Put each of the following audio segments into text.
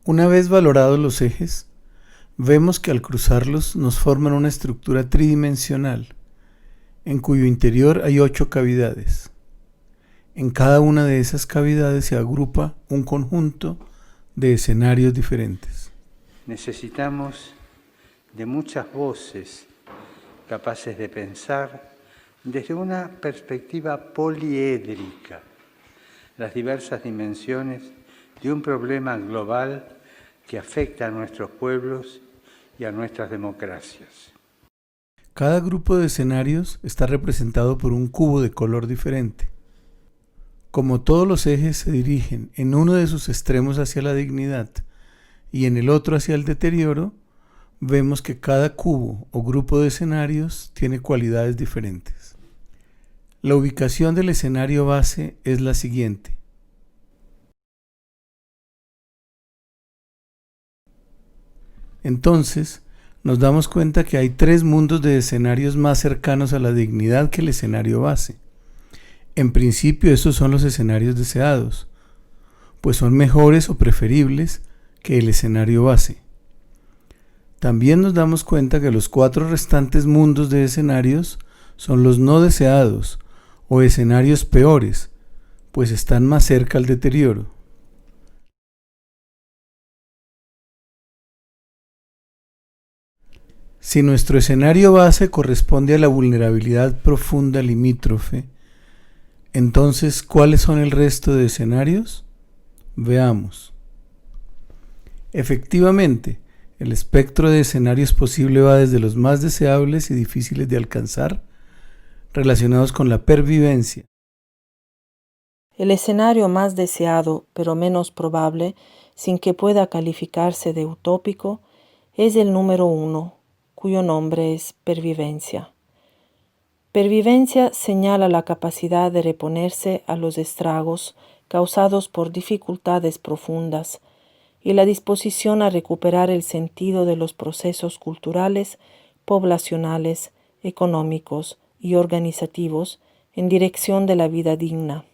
Una vez valorados los ejes, vemos que al cruzarlos nos forman una estructura tridimensional, en cuyo interior hay 8 cavidades. En cada una de esas cavidades se agrupa un conjunto de escenarios diferentes. Necesitamos de muchas voces capaces de pensar desde una perspectiva poliédrica las diversas dimensiones de un problema global que afecta a nuestros pueblos y a nuestras democracias. Cada grupo de escenarios está representado por un cubo de color diferente. Como todos los ejes se dirigen en uno de sus extremos hacia la dignidad y en el otro hacia el deterioro, vemos que cada cubo o grupo de escenarios tiene cualidades diferentes. La ubicación del escenario base es la siguiente. Entonces, nos damos cuenta que hay 3 mundos de escenarios más cercanos a la dignidad que el escenario base. En principio, estos son los escenarios deseados, pues son mejores o preferibles que el escenario base. También nos damos cuenta que los 4 restantes mundos de escenarios son los no deseados o escenarios peores, pues están más cerca al deterioro. Si nuestro escenario base corresponde a la vulnerabilidad profunda limítrofe, entonces, ¿cuáles son el resto de escenarios? Veamos. Efectivamente, el espectro de escenarios posible va desde los más deseables y difíciles de alcanzar, relacionados con la pervivencia. El escenario más deseado, pero menos probable, sin que pueda calificarse de utópico, es el número 1, cuyo nombre es pervivencia. Pervivencia señala la capacidad de reponerse a los estragos causados por dificultades profundas y la disposición a recuperar el sentido de los procesos culturales, poblacionales, económicos y organizativos en dirección de la vida digna.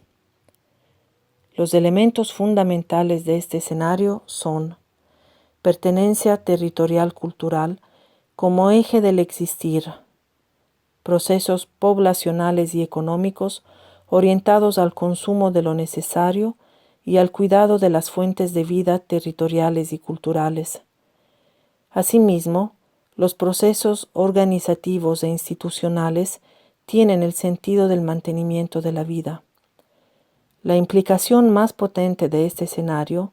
Los elementos fundamentales de este escenario son pertenencia territorial cultural como eje del existir, procesos poblacionales y económicos orientados al consumo de lo necesario y al cuidado de las fuentes de vida territoriales y culturales. Asimismo, los procesos organizativos e institucionales tienen el sentido del mantenimiento de la vida. La implicación más potente de este escenario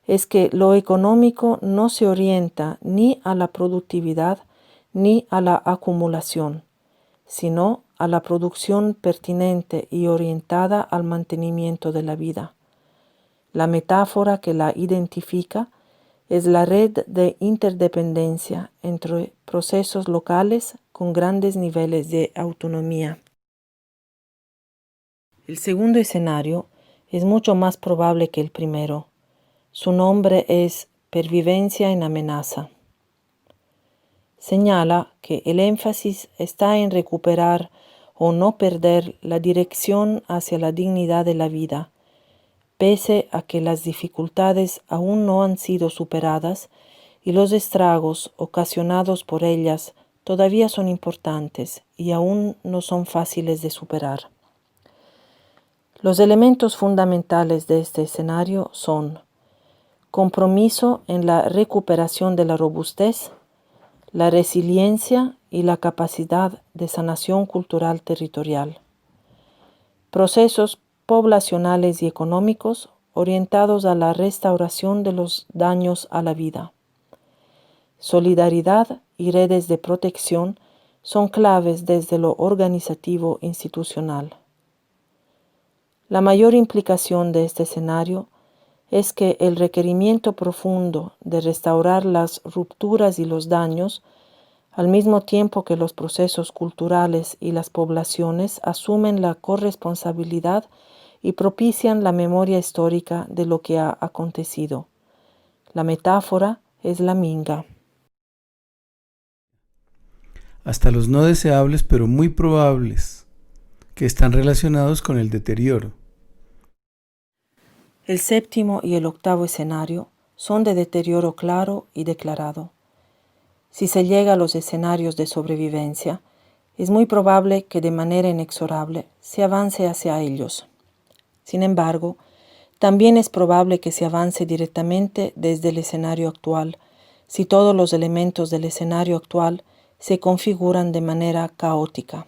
es que lo económico no se orienta ni a la productividad ni a la acumulación, sino a la producción pertinente y orientada al mantenimiento de la vida. La metáfora que la identifica es la red de interdependencia entre procesos locales con grandes niveles de autonomía. El segundo escenario es mucho más probable que el primero. Su nombre es pervivencia en amenaza. Señala que el énfasis está en recuperar o no perder la dirección hacia la dignidad de la vida, pese a que las dificultades aún no han sido superadas y los estragos ocasionados por ellas todavía son importantes y aún no son fáciles de superar. Los elementos fundamentales de este escenario son compromiso en la recuperación de la robustez, la resiliencia y la capacidad de sanación cultural territorial. Procesos poblacionales y económicos orientados a la restauración de los daños a la vida. Solidaridad y redes de protección son claves desde lo organizativo institucional. La mayor implicación de este escenario es que el requerimiento profundo de restaurar las rupturas y los daños, al mismo tiempo que los procesos culturales y las poblaciones asumen la corresponsabilidad y propician la memoria histórica de lo que ha acontecido. La metáfora es la minga. Hasta los no deseables pero muy probables, que están relacionados con el deterioro. El séptimo y el octavo escenario son de deterioro claro y declarado. Si se llega a los escenarios de sobrevivencia, es muy probable que de manera inexorable se avance hacia ellos. Sin embargo, también es probable que se avance directamente desde el escenario actual, si todos los elementos del escenario actual se configuran de manera caótica.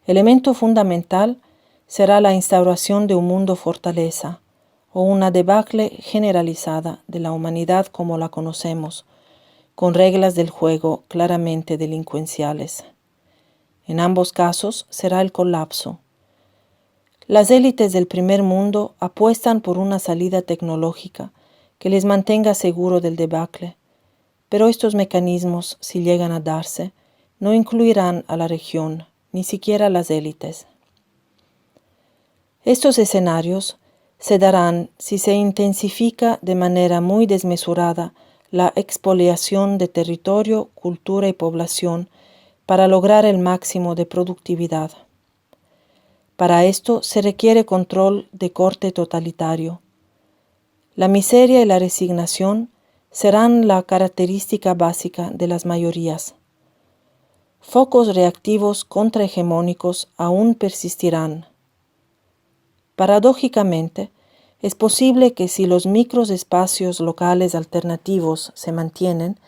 Elemento fundamental será la instauración de un mundo fortaleza o una debacle generalizada de la humanidad como la conocemos, con reglas del juego claramente delincuenciales. En ambos casos será el colapso. Las élites del primer mundo apuestan por una salida tecnológica que les mantenga seguro del debacle, pero estos mecanismos, si llegan a darse, no incluirán a la región, ni siquiera a las élites. Estos escenarios se darán si se intensifica de manera muy desmesurada la expoliación de territorio, cultura y población para lograr el máximo de productividad. Para esto se requiere control de corte totalitario. La miseria y la resignación serán la característica básica de las mayorías. Focos reactivos contrahegemónicos aún persistirán. Paradójicamente, es posible que si los microespacios locales alternativos se mantienen,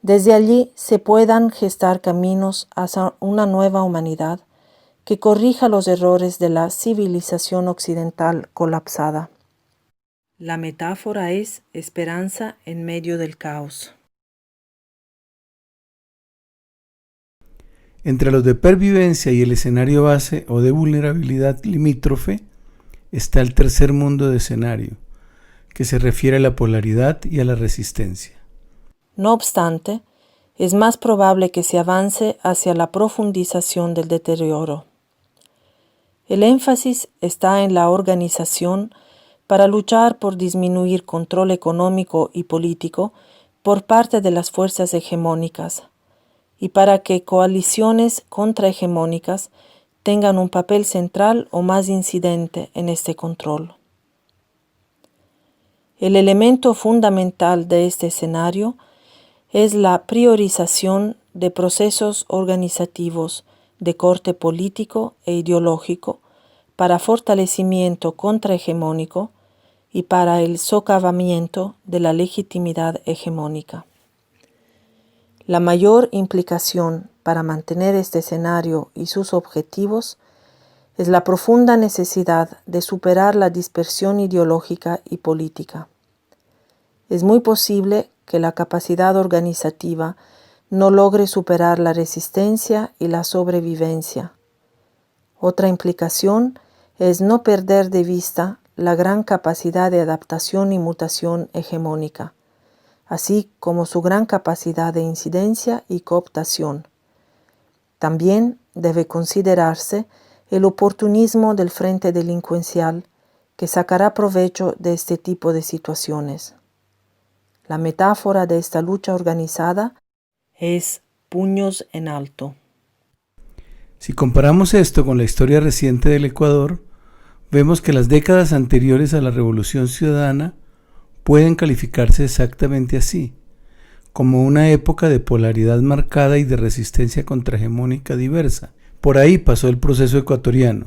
desde allí se puedan gestar caminos hacia una nueva humanidad que corrija los errores de la civilización occidental colapsada. La metáfora es esperanza en medio del caos. Entre los de pervivencia y el escenario base o de vulnerabilidad limítrofe está el tercer mundo de escenario, que se refiere a la polaridad y a la resistencia. No obstante, es más probable que se avance hacia la profundización del deterioro. El énfasis está en la organización para luchar por disminuir control económico y político por parte de las fuerzas hegemónicas y para que coaliciones contrahegemónicas tengan un papel central o más incidente en este control. El elemento fundamental de este escenario es la priorización de procesos organizativos de corte político e ideológico para fortalecimiento contrahegemónico y para el socavamiento de la legitimidad hegemónica. La mayor implicación para mantener este escenario y sus objetivos es la profunda necesidad de superar la dispersión ideológica y política. Es muy posible que la capacidad organizativa no logre superar la resistencia y la sobrevivencia. Otra implicación es no perder de vista la gran capacidad de adaptación y mutación hegemónica, así como su gran capacidad de incidencia y cooptación. También debe considerarse el oportunismo del frente delincuencial que sacará provecho de este tipo de situaciones. La metáfora de esta lucha organizada es puños en alto. Si comparamos esto con la historia reciente del Ecuador, vemos que las décadas anteriores a la Revolución Ciudadana pueden calificarse exactamente así, como una época de polaridad marcada y de resistencia contrahegemónica diversa. Por ahí pasó el proceso ecuatoriano,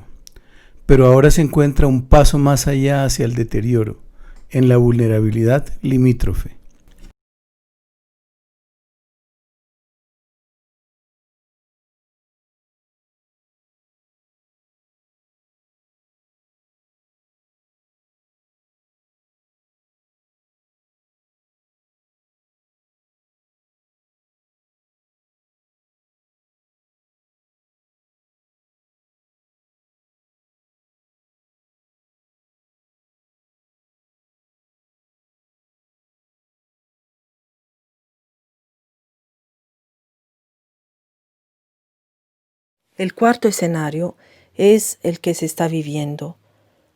pero ahora se encuentra un paso más allá hacia el deterioro, en la vulnerabilidad limítrofe. El cuarto escenario es el que se está viviendo.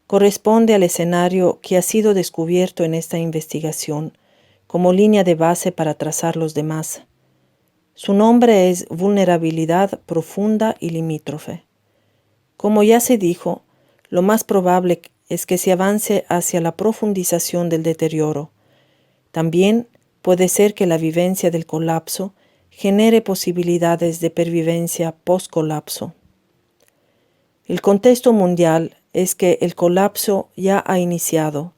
Corresponde al escenario que ha sido descubierto en esta investigación como línea de base para trazar los demás. Su nombre es vulnerabilidad profunda y limítrofe. Como ya se dijo, lo más probable es que se avance hacia la profundización del deterioro. También puede ser que la vivencia del colapso genere posibilidades de pervivencia post-colapso. El contexto mundial es que el colapso ya ha iniciado,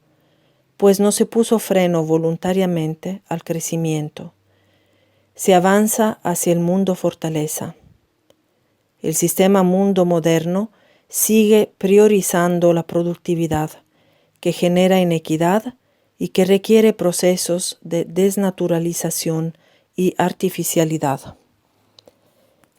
pues no se puso freno voluntariamente al crecimiento. Se avanza hacia el mundo fortaleza. El sistema mundo moderno sigue priorizando la productividad, que genera inequidad y que requiere procesos de desnaturalización y artificialidad.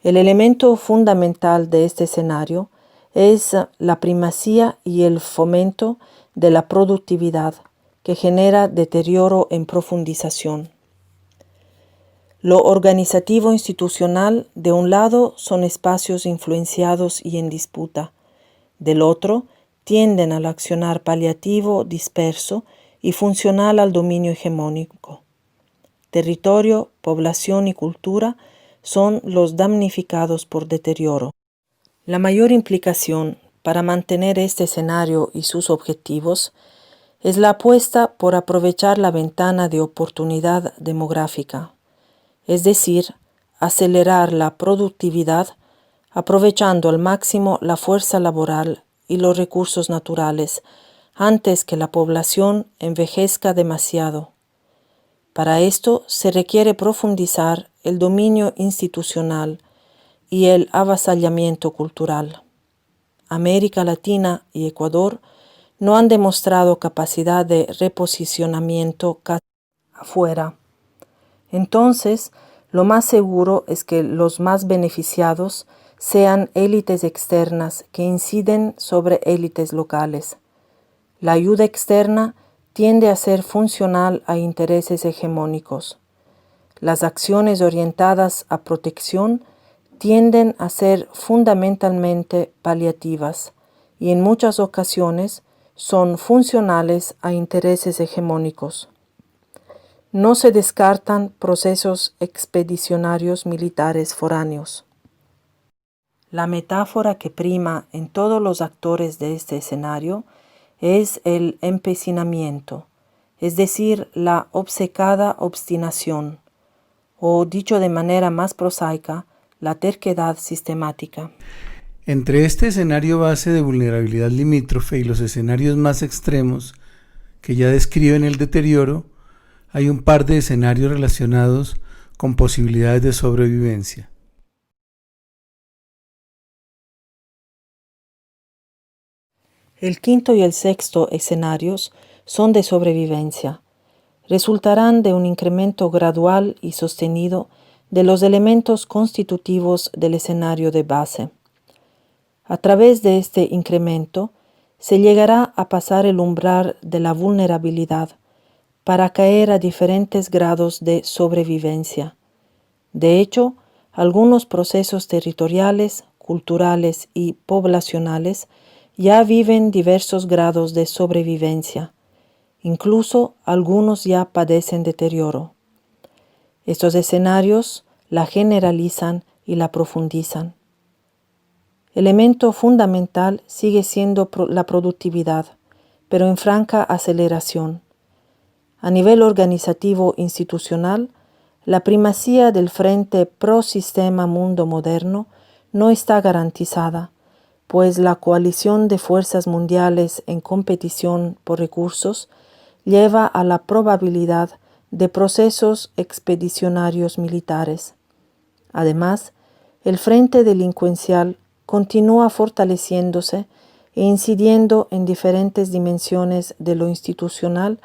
El elemento fundamental de este escenario es la primacía y el fomento de la productividad, que genera deterioro en profundización. Lo organizativo institucional, de un lado, son espacios influenciados y en disputa. Del otro, tienden al accionar paliativo, disperso y funcional al dominio hegemónico. Territorio, población y cultura son los damnificados por deterioro. La mayor implicación para mantener este escenario y sus objetivos es la apuesta por aprovechar la ventana de oportunidad demográfica, es decir, acelerar la productividad aprovechando al máximo la fuerza laboral y los recursos naturales antes que la población envejezca demasiado. Para esto se requiere profundizar el dominio institucional y el avasallamiento cultural. América Latina y Ecuador no han demostrado capacidad de reposicionamiento afuera. Entonces, lo más seguro es que los más beneficiados sean élites externas que inciden sobre élites locales. La ayuda externa tiende a ser funcional a intereses hegemónicos. Las acciones orientadas a protección tienden a ser fundamentalmente paliativas y en muchas ocasiones son funcionales a intereses hegemónicos. No se descartan procesos expedicionarios militares foráneos. La metáfora que prima en todos los actores de este escenario es el empecinamiento, es decir, la obcecada obstinación, o dicho de manera más prosaica, la terquedad sistemática. Entre este escenario base de vulnerabilidad limítrofe y los escenarios más extremos que ya describen el deterioro, hay un par de escenarios relacionados con posibilidades de sobrevivencia. El quinto y el sexto escenarios son de sobrevivencia. Resultarán de un incremento gradual y sostenido de los elementos constitutivos del escenario de base. A través de este incremento se llegará a pasar el umbral de la vulnerabilidad para caer a diferentes grados de sobrevivencia. De hecho, algunos procesos territoriales, culturales y poblacionales ya viven diversos grados de sobrevivencia. Incluso algunos ya padecen deterioro. Estos escenarios la generalizan y la profundizan. Elemento fundamental sigue siendo la productividad, pero en franca aceleración. A nivel organizativo institucional, la primacía del frente pro-sistema mundo moderno no está garantizada, pues la coalición de fuerzas mundiales en competición por recursos lleva a la probabilidad de procesos expedicionarios militares. Además, el frente delincuencial continúa fortaleciéndose e incidiendo en diferentes dimensiones de lo institucional,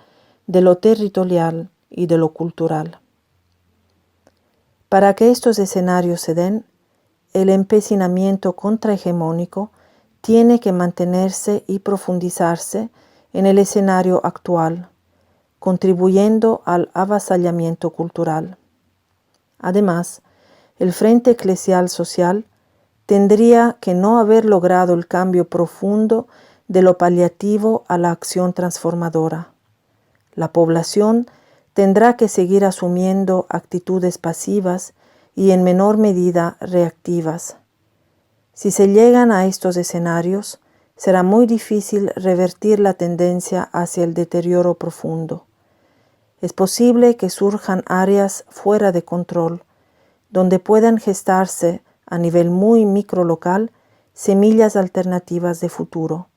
de lo territorial y de lo cultural. Para que estos escenarios se den, el empecinamiento contrahegemónico tiene que mantenerse y profundizarse en el escenario actual, contribuyendo al avasallamiento cultural. Además, el frente eclesial social tendría que no haber logrado el cambio profundo de lo paliativo a la acción transformadora. La población tendrá que seguir asumiendo actitudes pasivas y en menor medida reactivas. Si se llegan a estos escenarios, será muy difícil revertir la tendencia hacia el deterioro profundo. Es posible que surjan áreas fuera de control, donde puedan gestarse a nivel muy microlocal semillas alternativas de futuro.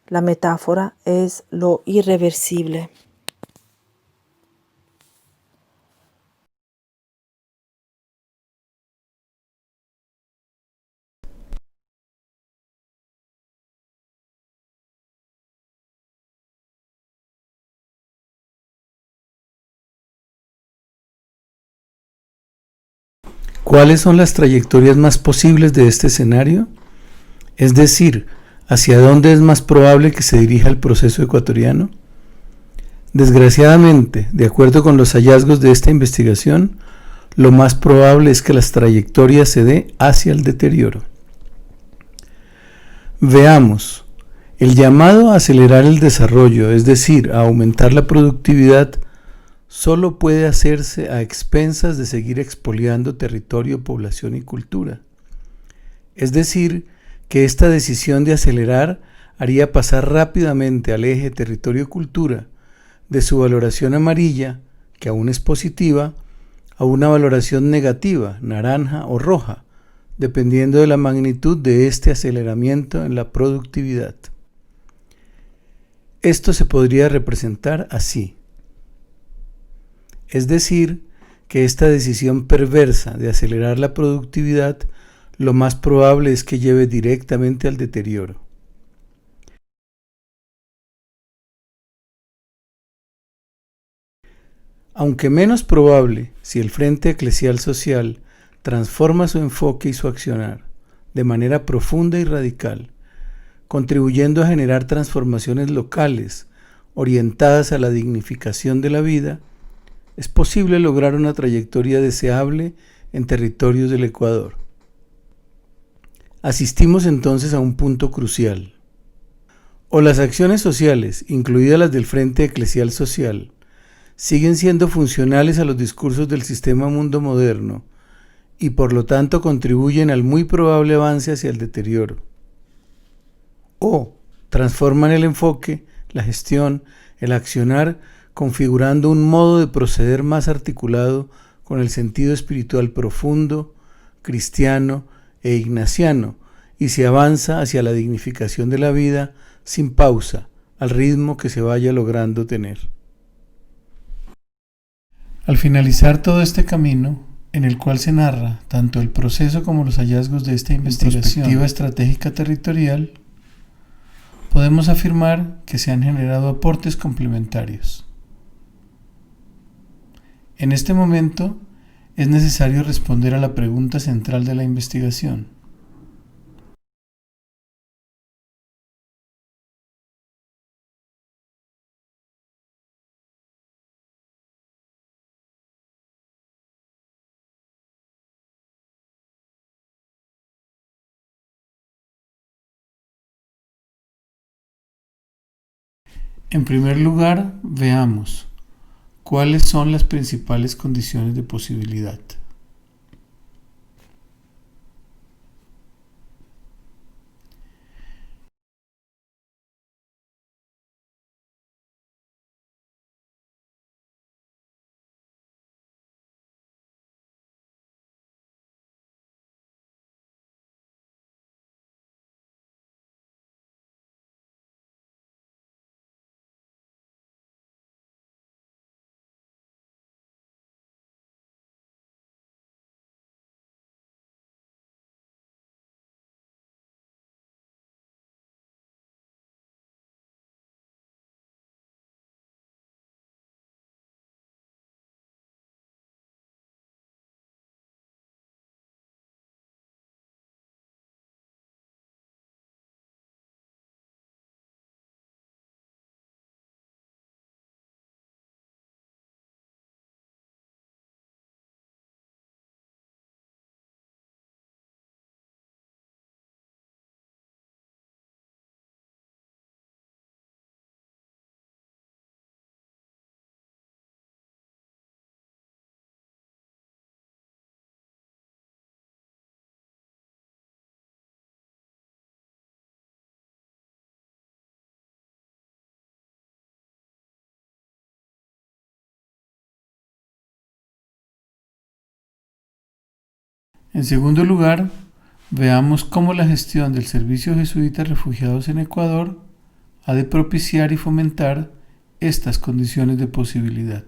La metáfora es lo irreversible. ¿Cuáles son las trayectorias más posibles de este escenario? Es decir, ¿hacia dónde es más probable que se dirija el proceso ecuatoriano? Desgraciadamente, de acuerdo con los hallazgos de esta investigación, lo más probable es que las trayectorias se dé hacia el deterioro. Veamos, el llamado a acelerar el desarrollo, es decir, a aumentar la productividad, solo puede hacerse a expensas de seguir expoliando territorio, población y cultura. Es decir, que esta decisión de acelerar haría pasar rápidamente al eje territorio-cultura de su valoración amarilla, que aún es positiva, a una valoración negativa, naranja o roja, dependiendo de la magnitud de este aceleramiento en la productividad. Esto se podría representar así. Es decir, que esta decisión perversa de acelerar la productividad lo más probable es que lleve directamente al deterioro. Aunque menos probable si el Frente Eclesial Social transforma su enfoque y su accionar de manera profunda y radical, contribuyendo a generar transformaciones locales orientadas a la dignificación de la vida, es posible lograr una trayectoria deseable en territorios del Ecuador. Asistimos entonces a un punto crucial. O las acciones sociales, incluidas las del Frente Eclesial Social, siguen siendo funcionales a los discursos del sistema mundo moderno y por lo tanto contribuyen al muy probable avance hacia el deterioro. O transforman el enfoque, la gestión, el accionar, configurando un modo de proceder más articulado con el sentido espiritual profundo, cristiano e ignaciano, y se avanza hacia la dignificación de la vida sin pausa, al ritmo que se vaya logrando tener. Al finalizar todo este camino, en el cual se narra tanto el proceso como los hallazgos de esta investigación en perspectiva estratégica territorial, podemos afirmar que se han generado aportes complementarios. En este momento es necesario responder a la pregunta central de la investigación. En primer lugar, veamos cuáles son las principales condiciones de posibilidad. En segundo lugar, veamos cómo la gestión del Servicio Jesuita Refugiados en Ecuador ha de propiciar y fomentar estas condiciones de posibilidad.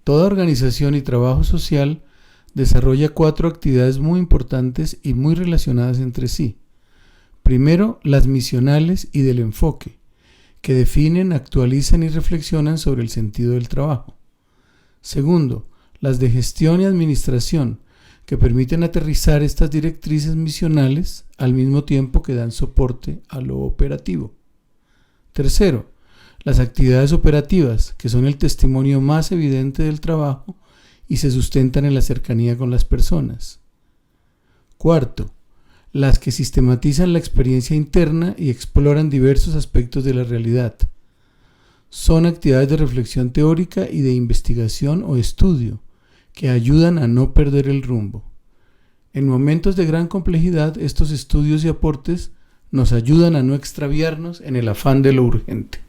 Toda organización y trabajo social desarrolla 4 actividades muy importantes y muy relacionadas entre sí. Primero, las misionales y del enfoque, que definen, actualizan y reflexionan sobre el sentido del trabajo. Segundo, las de gestión y administración, que permiten aterrizar estas directrices misionales al mismo tiempo que dan soporte a lo operativo. Tercero, las actividades operativas, que son el testimonio más evidente del trabajo y se sustentan en la cercanía con las personas. Cuarto, las que sistematizan la experiencia interna y exploran diversos aspectos de la realidad. Son actividades de reflexión teórica y de investigación o estudio, que ayudan a no perder el rumbo. En momentos de gran complejidad, estos estudios y aportes nos ayudan a no extraviarnos en el afán de lo urgente.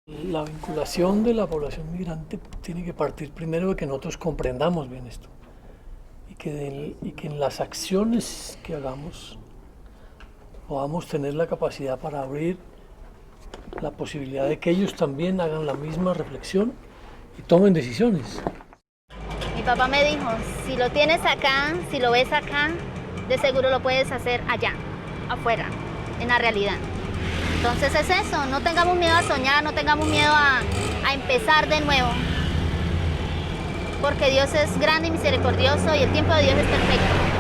La vinculación de la población migrante tiene que partir primero de que nosotros comprendamos bien esto y que en las acciones que hagamos podamos tener la capacidad para abrir la posibilidad de que ellos también hagan la misma reflexión y tomen decisiones. Mi papá me dijo, si lo tienes acá, si lo ves acá, de seguro lo puedes hacer allá, afuera, en la realidad. Entonces es eso, no tengamos miedo a soñar, no tengamos miedo a empezar de nuevo. Porque Dios es grande y misericordioso y el tiempo de Dios es perfecto.